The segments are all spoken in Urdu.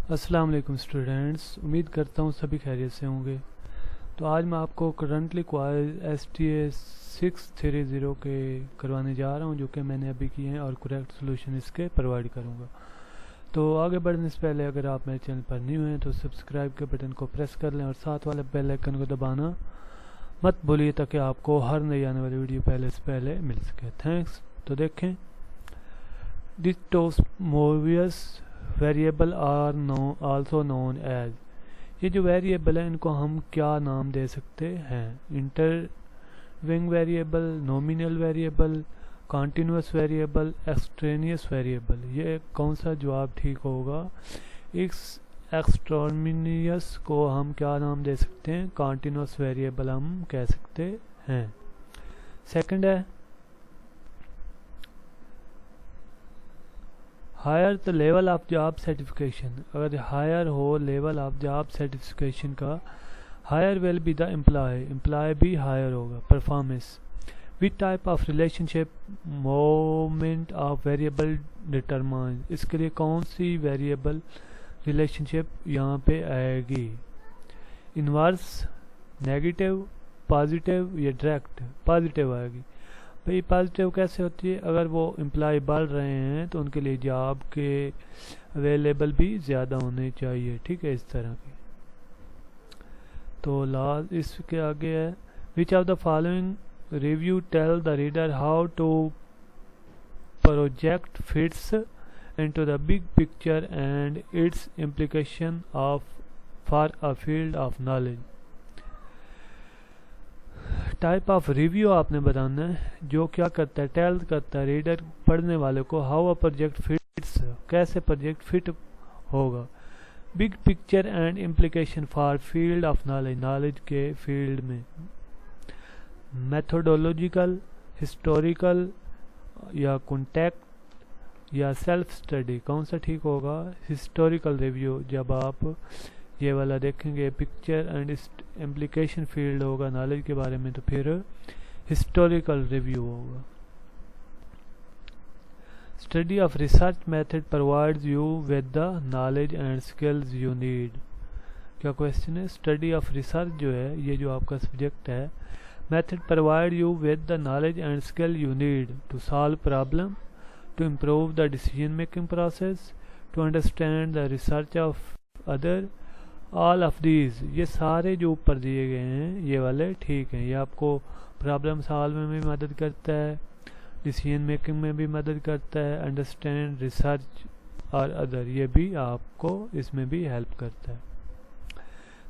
السلام علیکم اسٹوڈینٹس، امید کرتا ہوں سبھی خیریت سے ہوں گے۔ تو آج میں آپ کو کرنٹلی کوائز STA 630 کے کروانے جا رہا ہوں، جو کہ میں نے ابھی کیے ہیں اور کریکٹ سولوشن اس کے پرووائڈ کروں گا۔ تو آگے بڑھنے سے پہلے اگر آپ میرے چینل پر نیو ہیں تو سبسکرائب کے بٹن کو پریس کر لیں اور ساتھ والے بیل آئیکن کو دبانا مت بھولیے تاکہ آپ کو ہر نئی آنے والی ویڈیو پہلے سے پہلے مل سکے۔ تھینکس۔ تو دیکھیں، ڈسٹوموویس variable are also known as, یہ جو ویریبل ہیں ان کو ہم کیا نام دے سکتے ہیں؟ Intervening variable, nominal variable, continuous variable, extraneous variable. یہ کون سا جواب ٹھیک ہوگا؟ ایکسٹرینیس کو ہم کیا نام دے سکتے ہیں؟ کنٹینوس ویریبل ہم کہہ سکتے ہیں۔ سیکنڈ ہے higher the level of job certification. اگر ہائر ہو لیول آف جاب سرٹیفکیشن کا، higher will be the employee بھی ہائر ہوگا۔ Performance, which type of relationship moment of variable determine, اس کے لیے کون سی ویریبل ریلیشن شپ یہاں پہ آئے گی؟ انورس، نیگیٹو، پازیٹیو یا ڈائریکٹ؟ پازیٹیو آئے گی۔ بھئی پازیٹیو کیسے ہوتی ہے؟ اگر وہ امپلائی بڑھ رہے ہیں تو ان کے لیے جاب کے اویلیبل بھی زیادہ ہونے چاہیے، ٹھیک ہے، اس طرح کی۔ تو اس کے آگے ہے which of the following review tell the reader how to project fits into the big picture and its implication for a field of knowledge۔ Type of review آپ نے بتانا ہے جو کیا کرتا ہے، ٹیل کرتا ہے ریڈر پڑھنے والے کو ہاؤ اے پروجیکٹ فٹس، کیسے پروجیکٹ فٹ ہوگا، big picture and implication for field of knowledge, knowledge کے فیلڈ میں، میتھوڈولوجیکل، ہسٹوریکل یا کنٹیکٹ یا سیلف اسٹڈی، کون سا ٹھیک ہوگا؟ Historical review. جب آپ یہ والا دیکھیں گے پکچر اینڈ امپلیکیشن فیلڈ ہوگا نالج کے بارے میں، تو پھر ہسٹوریکل ریویو ہوگا۔ Study of research method provides you with the knowledge and skills you need. کیا کویسچن ہے؟ اسٹڈی آف ریسرچ جو ہے، یہ جو آپ کا سبجیکٹ ہے، method provide you with the knowledge and skill you need to solve problem, to improve the decision making process, to understand the research of other, all of these. یہ سارے جو اوپر دیے گئے ہیں یہ والے ٹھیک ہیں۔ یہ آپ کو پرابلم سالو میں بھی مدد کرتا ہے، ڈیسیژن میکنگ میں بھی مدد کرتا ہے، انڈرسٹینڈ، ریسرچ اور ادر، یہ بھی آپ کو اس میں بھی ہیلپ کرتا ہے۔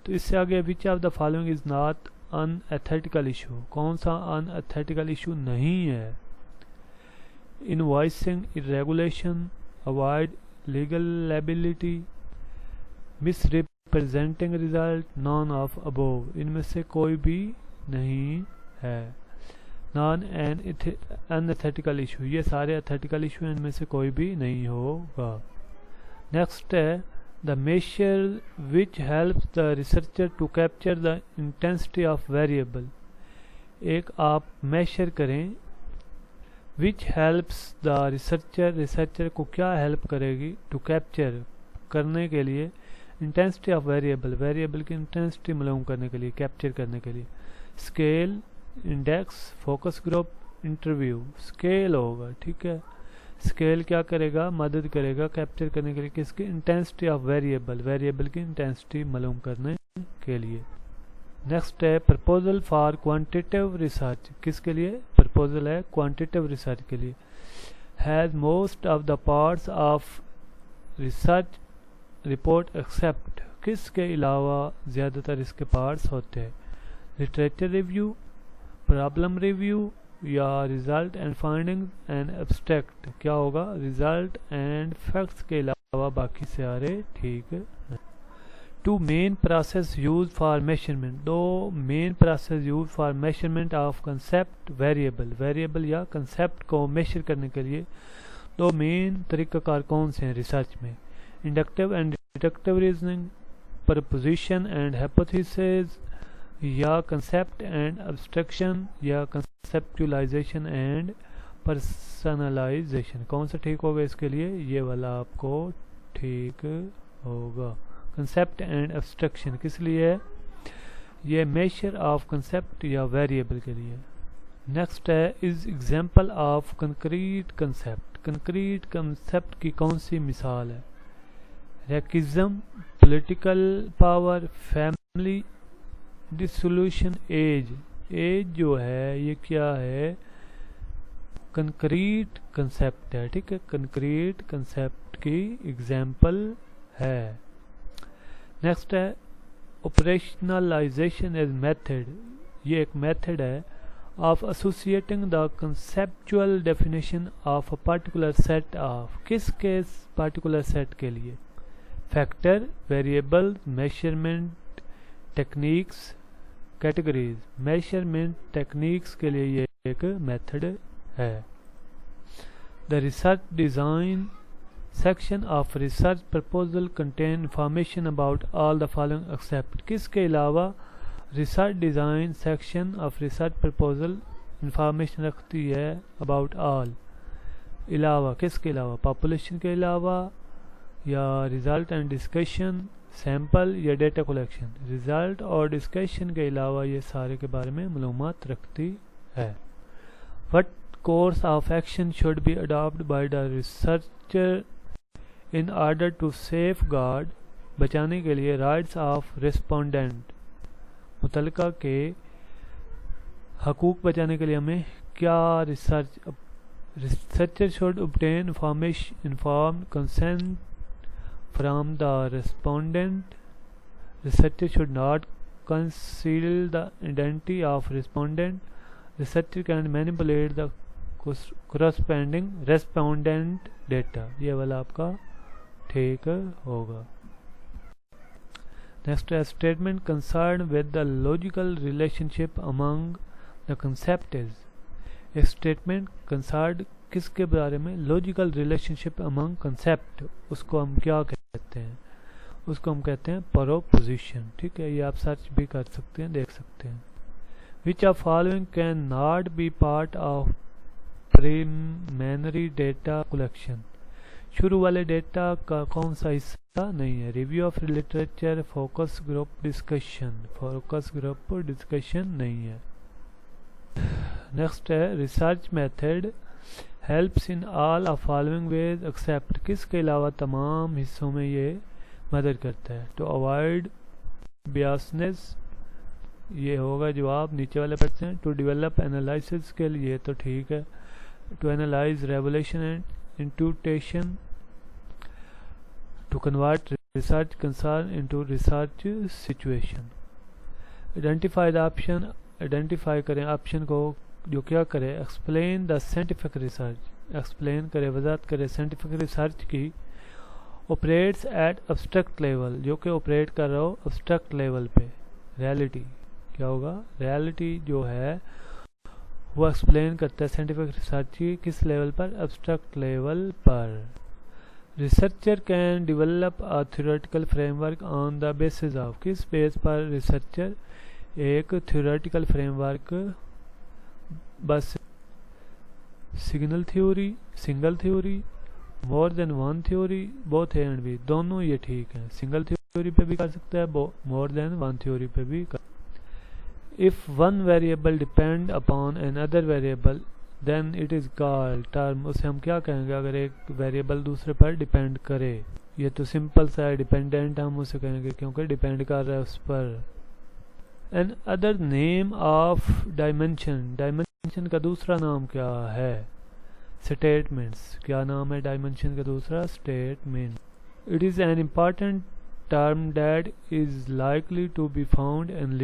تو اس سے آگے which of the following is not an ethical issue, کون سا ان ایتھیٹیکل ایشو نہیں ہے؟ Invoicing regulation, avoid legal liability, misrepresenting result, none of above. ان میں سے کوئی بھی نہیں ہے۔ نان این ایتھیٹیکل ایشو، یہ سارے ایتھیٹیکل ایشو ہیں، ان میں سے کوئی بھی نہیں ہوگا۔ نیکسٹ ہے the measure which helps the researcher to capture the intensity of variable. ایک آپ میشر کریں، which helps the researcher, researcher کو کیا ہیلپ کرے گی؟ ٹو کیپچر، کرنے کے لیے، انٹینسٹی آف ویریبل، ویریبل کی انٹینسٹی معلوم کرنے کے لیے، کیپچر کرنے کے لیے۔ Scale, index, focus group, interview. Scale ہوگا، ٹھیک ہے۔ اسکیل کیا کرے گا؟ مدد کرے گا کیپچر کرنے کے لیے، کس کی؟ انٹینسٹی آف ویریبل، ویریبل کی انٹینسٹی معلوم کرنے کے لیے۔ نیکسٹ ہے پرپوزل فار کوانٹیٹیو ریسرچ، کس کے لیے پرپوزل ہے؟ کوانٹیٹیو ریسرچ کے لیے۔ Has most of the parts of research report accept, کس کے علاوہ زیادہ تر اس کے پارٹس ہوتے ہیں؟ لٹریچر ریویو، پرابلم ریویو یا result and finding and abstract? کیا ہوگا؟ ریزلٹ اینڈ فیکٹس کے علاوہ باقی سارے ٹھیک ہے۔ Two main process use for measurement, دو main process use for measurement of concept variable, variable یا کنسیپٹ کو میشر کرنے کے لیے دو مین طریقہ کار کون سے ہیں ریسرچ میں؟ Inductive and deductive reasoning, proposition and hypothesis, یا کنسیپٹ اینڈ ابسٹریکشن، یا کنسیپچولائزیشن اینڈ پرسنلائزیشن؟ کون سا ٹھیک ہوگا اس کے لیے؟ یہ والا آپ کو ٹھیک ہوگا. کنسیپٹ اینڈ ابسٹریکشن کس لیے ہے؟ یہ میشر آف کنسیپٹ یا ویریبل کے لیے. نیکسٹ ہے is example of concrete concept. Concrete concept کی کون سی مثال ہے؟ ریکزم، political power, family dissolution. Age جو ہے یہ کیا ہے؟ کنکریٹ کنسیپٹ ہے. ٹھیک ہے، کنکریٹ کنسیپٹ کی ایگزامپل ہے. نیکسٹ ہے آپریشنلائزیشن ایز میتھڈ. یہ ایک میتھڈ ہے of associating the conceptual definition of a particular set of. کس کے پرٹیکولر سیٹ کے لیے؟ Factor, variable, measurement techniques, categories. Measurement techniques کے لیے یہ ایک میتھڈ ہے. The research design section of research proposal contain information about all the following except. کس کے علاوہ research design section of research proposal information رکھتی ہے about all. علاوہ کس کے علاوہ؟ پاپولیشن کے علاوہ، یا رزلٹ اینڈ ڈسکشن، سیمپل یا ڈیٹا کلیکشن. رزلٹ اور ڈسکشن کے علاوہ یہ سارے کے بارے میں معلومات رکھتی ہے. What course of action should be adopted by the researcher in order to safeguard بچانے کے لیے رائٹس آف ریسپونڈنٹ. متعلقہ کے حقوق بچانے کے لیے ہمیں کیا researcher should obtain informed consent from the respondent. Researcher should not conceal the identity of respondent. Researcher can manipulate the corresponding respondent data. یہ والا آپ کا ٹھیک ہوگا. Next is statement concerned with the logical relationship among the concept is. ایک statement concerned کس کے بارے میں؟ logical relationship among concept. اس کو ہم کیا کہتے ہیں؟ اس کو ہم کہتے ہیں proposition. ٹھیک ہے، یہ آپ سرچ بھی کر سکتے ہیں، دیکھ سکتے ہیں. Which of following can not be part of preliminary data collection. شروع والے ڈیٹا کا کون سا حصہ نہیں ہے؟ Review of literature, focus group discussion. Focus group discussion نہیں ہے. نیکسٹ ہے research method helps in all of following ways except. کس کے علاوہ تمام حصوں میں یہ مدد کرتا ہے؟ ٹو اوائڈ بیاسنس، یہ ہوگا جواب نیچے والے پڑھتے ہیں. ٹو ڈیولپ انالائسس اسکل، یہ تو ٹھیک ہے. To analyze revelation and intuition. To convert research concern into research situation. Identify the option, identify کریں آپشن کو جو کیا کرے؟ Explain the scientific research. Explain کرے، وضاحت کرے سائنٹیفک ریسرچ کی. آپریٹس ایٹ ابسٹریکٹ لیول، جو کہ آپریٹ کر رہا ہو ابسٹریکٹ لیول پہ. ریالٹی کیا ہوگا؟ ریالٹی جو ہے وہ ایکسپلین کرتا ہے سائنٹیفک ریسرچ کی کس لیول پر؟ ابسٹریکٹ لیول پر. Researcher can develop a theoretical framework on the basis of. کس بیس پر ریسرچر ایک تھیوریٹیکل فریم ورک؟ بس single theory, more than one theory, both A and B, دونوں یہ ٹھیک ہیں. سنگل تھیوری پہ بھی کر سکتا ہے، مور دین ون تھیوری پہ بھی کر. If one variable depend upon another variable then it is called term. اسے ہم کیا کہیں گے اگر ایک ویریبل دوسرے پر ڈیپینڈ کرے؟ یہ تو سمپل سا ہے، ڈیپینڈنٹ ہم اسے کہیں گے کیونکہ ڈیپینڈ کر رہا ہے اس پر. An other name of dimension. Dimension کا دوسرا نام کیا ہے؟ Statements. کیا نام ہے ڈائمینشن کا دوسرا؟ Statement. It is an important term that is likely to be found in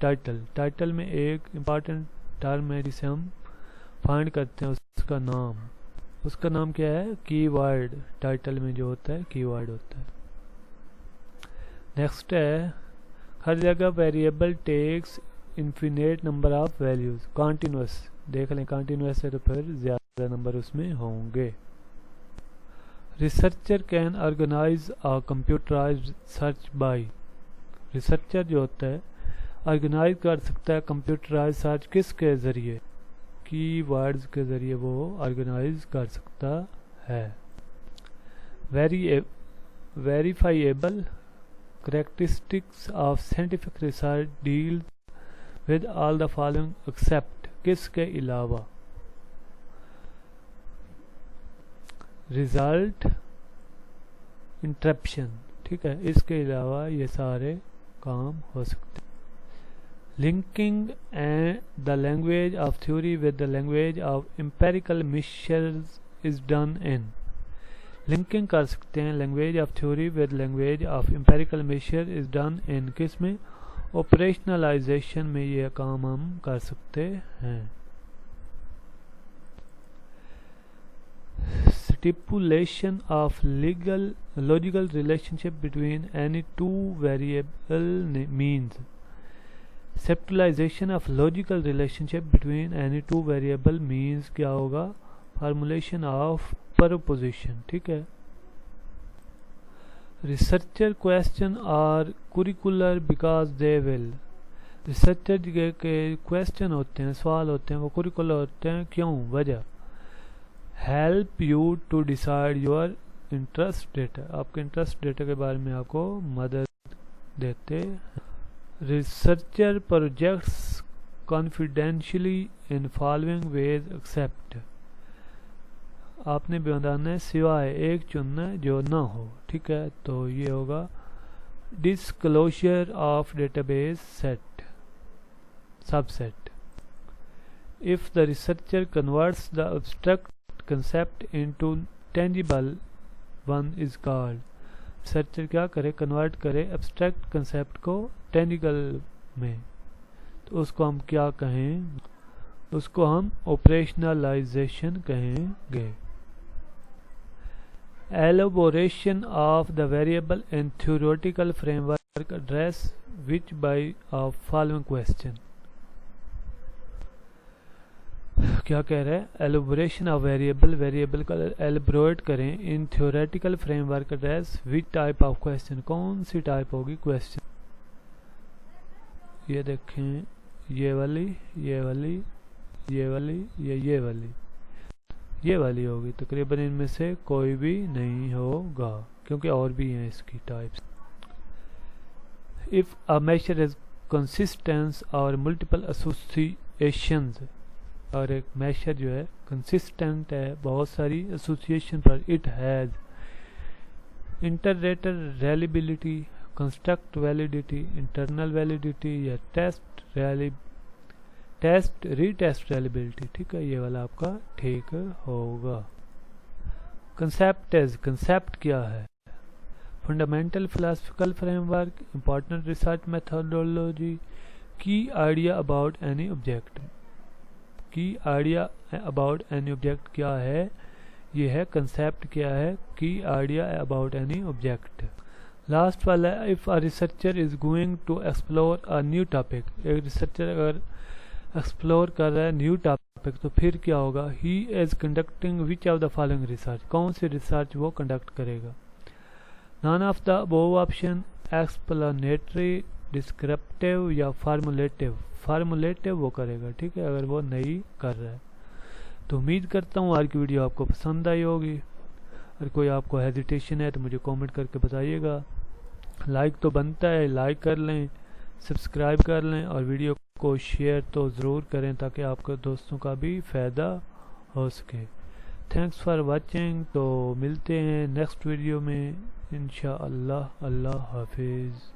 title. Title میں ایک امپارٹنٹ ٹرم ہے جسے ہم فائنڈ کرتے ہیں. اس کا نام کیا ہے؟ کی ورڈ. ٹائٹل میں جو ہوتا ہے کی ورڈ ہوتا ہے. نیکسٹ ہے ہر جگہ variable takes infinite number of values. Continuous, دیکھ لیں کانٹینوس ہے تو پھر زیادہ نمبر اس میں ہوں گے. Researcher can organize a computerized search by. Researcher جو ہوتا ہے آرگنائز کر سکتا ہے کمپیوٹرائز سرچ کس کے ذریعے؟ کی ورڈز کے ذریعے وہ آرگنائز کر سکتا ہے. verifiable characteristics of scientific research deals with all the following except کس کے علاوہ result interruption. ٹھیک ہے، اس کے علاوہ یہ سارے کام ہو سکتے ہیں. linking the language of theory with the language of empirical measures is done in. linking کر سکتے ہیں language of theory with language of empirical measure is done in کس میں؟ operationalization میں یہ کام ہم کر سکتے ہیں. stipulation of logical relationship between any two variable means. stipulation of logical relationship between any two variable means کیا ہوگا؟ formulation of proposition. ٹھیک ہے. researcher question are curricular because they will. researcher کے question ہوتے ہیں، سوال ہوتے ہیں، وہ curricular ہوتے ہیں. کیوں؟ وجہ help you to decide your interest data. آپ کے interest data کے بارے میں آپ کو مدد دیتے. researcher projects confidentially in following ways except. آپ نے بھی بتانا ہے سوائے ایک چننا ہے جو نہ ہو. ٹھیک ہے، تو یہ ہوگا disclosure of database set subset. if the researcher converts the abstract concept into tangible one is called. researcher کیا کرے؟ کنورٹ کرے abstract concept کو tangible میں، تو اس کو ہم کیا کہیں؟ اس کو ہم operationalization کہیں گے. elaboration of the variable in theoretical framework address which by of following question. کیا کہہ رہے ہیں؟ elaboration of variable کا elaborate کریں in theoretical framework address which type of question. کون سی ٹائپ ہوگی question؟ یہ دیکھیں، یہ والی، یہ والی، یہ والی، یہ والی، یہ والی ہوگی. تقریباً ان میں سے کوئی بھی نہیں ہوگا کیونکہ اور بھی ہیں اس کی types. if a measure is consistence or multiple associations، اور ایک میشر جو ہے کنسسٹنٹ ہے بہت ساری ایسوسیشن پر، it has interrater reliability, construct validity, internal validity یا ٹیسٹ ری ٹیسٹ ریلیبلٹی. ٹھیک ہے، یہ والا آپ کا ٹھیک ہوگا. کنسیپٹ کیا ہے؟ Fundamental philosophical frame work, important research methodology, کی آئیڈیا اباؤٹ اینی آبجیکٹ. کی آئیڈیا اباؤٹ اینی آبجیکٹ کیا ہے؟ یہ ہے کنسیپٹ. کیا ہے؟ کی idea about any object. Last والا ہے if a researcher is going to explore a new topic. ایک ریسرچر اگر ایکسپلور کر رہا ہے نیو ٹاپک تو پھر کیا ہوگا؟ he is conducting which of the following research. کون سی ریسرچ وہ کنڈکٹ کرے گا؟ none of the above option. explanatory، descriptive یا formulative. فارمولیٹو وہ کرے گا. ٹھیک ہے، اگر وہ نہیں کر رہا ہے. تو امید کرتا ہوں آج کی ویڈیو آپ کو پسند آئی ہوگی. اگر کوئی آپ کو ہیزیٹیشن ہے تو مجھے کامنٹ کر کے بتائیے گا. لائک تو بنتا ہے، لائک کر لیں، سبسکرائب کر لیں اور ویڈیو کو شیئر تو ضرور کریں تاکہ آپ کے دوستوں کا بھی فائدہ ہو سکے. Thanks for watching. تو ملتے ہیں نیکسٹ ویڈیو میں انشاءاللہ. اللہ حافظ.